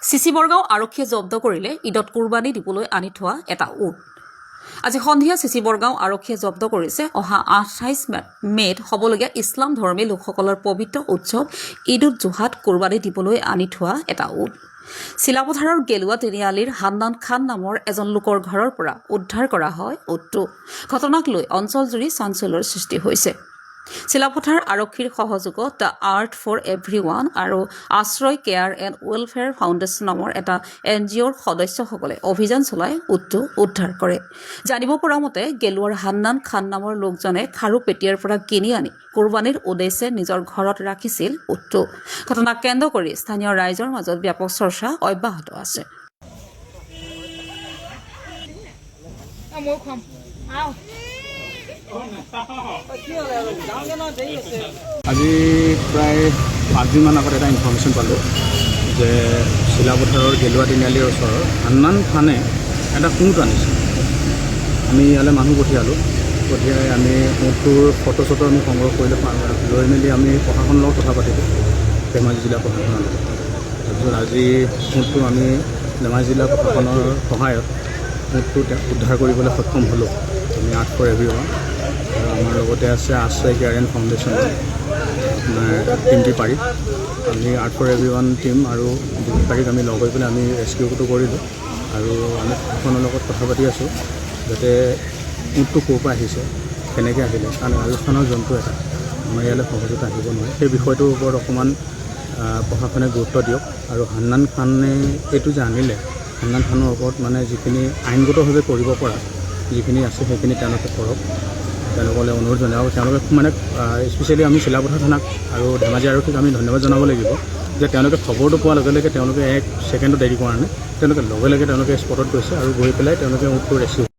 CC Borgaon আৰক্ষীয়ে জব্দ কৰিলে ঈদত কুৰবানী দিবলৈ আনি থোৱা এটা উট। আজি সন্ধিয়া চিচি বৰগাঁও আৰক্ষীয়ে জব্দ কৰিছে অহা 28 মে'ত হ'বলগীয়া ইছলাম ধৰ্মী লোকসকলৰ পবিত্ৰ উৎসৱ ঈদ উদ জোহাত কুৰবানী দিবলৈ আনি থোৱা এটা উট। চিলাপথাৰৰ গেলুৱা তিনিআলিৰ হান্নান খান নামৰ এজন লোকৰ ঘৰৰ পৰা উদ্ধাৰ কৰা হয় উটটো। ঘটনাক লৈ অঞ্চলজুৰি চাঞ্চল্যৰ সৃষ্টি হৈছে। চিলাপথাৰ আৰক্ষীৰ সহযোগত দ্য আৰ্ট ফৰ এভৰিৱান আৰু আশ্ৰয় কেয়াৰ এণ্ড ৱেলফেয়াৰ ফাউণ্ডেশ্যন নামৰ এটা NGOৰ সদস্যসকলে অভিযান চলাই উটটো উদ্ধাৰ কৰে। জানিব পৰা মতে গেলুৱাৰ হান্নান খান নামৰ লোকজনে খাৰুপেটীয়াৰ পৰা কিনি আনি কুৰবানীৰ উদ্দেশ্যে নিজৰ ঘৰত ৰাখিছিল উটটো। ঘটনাক কেন্দ্ৰ কৰি স্থানীয় ৰাইজৰ মাজত ব্যাপক চৰ্চা অব্যাহত আছে। আজি প্ৰায় 5 দিনমান আগত এটা ইনফৰ্মেশ্যন পালোঁ যে চিলাপথাৰৰ গেলুৱা তিনিআলিৰ ওচৰৰ হান্নান খানে এটা উট আনিছে। আমি ইয়ালৈ মানুহ পঠিয়াই আমি উটটোৰ ফটো চটো আমি সংগ্ৰহ কৰিলোঁ, লৈ মেলি আমি প্ৰশাসনৰ লগত কথা পাতিলোঁ, ধেমাজি জিলা প্ৰশাসনৰ লগত। তাৰপিছত আজি উটটো আমি ধেমাজি জিলা প্ৰশাসনৰ সহায়ত উটটো উদ্ধাৰ কৰিবলৈ সক্ষম হ'লোঁ। আমি আৰ্ট ফৰ এভৰিৱান আৰু আমাৰ লগতে আছে আশ্ৰয় কেয়াৰ এণ্ড ফাউণ্ডেশ্যনৰ আপোনাৰ টিমটি পাৰি। আমি আৰ্ট ফৰ এভৰিৱান টিম আৰু পাৰীক আমি লগ হৈ পেলাই আমি ৰেস্কিউটো কৰিলোঁ আৰু আমি প্ৰশাসনৰ লগত কথা পাতি আছোঁ যাতে উটটো ক'ৰ পৰা আহিছে, কেনেকৈ আহিলে, কাৰণ ৰাজস্থানৰ জন্তু এটা আমাৰ ইয়ালৈ সহজতে আহিব নোৱাৰে। সেই বিষয়টোৰ ওপৰত অকণমান প্ৰশাসনে গুৰুত্ব দিয়ক আৰু হান্নান খানে এইটো যে আনিলে, হান্নান খানৰ ওপৰত মানে যিখিনি আইনগতভাৱে কৰিব পৰা যিখিনি আছে সেইখিনি তেওঁলোকে কৰক, তেওঁলোকলৈ অনুৰোধ জনাই। আৰু তেওঁলোকে মানে স্পেচিয়েলি আমি চিলাপথাৰ থানাক আৰু ধেমাজি আৰক্ষীক আমি ধন্যবাদ জনাব লাগিব যে তেওঁলোকে খবৰটো পোৱাৰ লগে লগে তেওঁলোকে 1 ছেকেণ্ডো দেৰি কৰা নাই, তেওঁলোকে লগে লগে তেওঁলোকে স্পটত গৈছে আৰু গৈ পেলাই তেওঁলোকে উটটো ৰেস্কিউ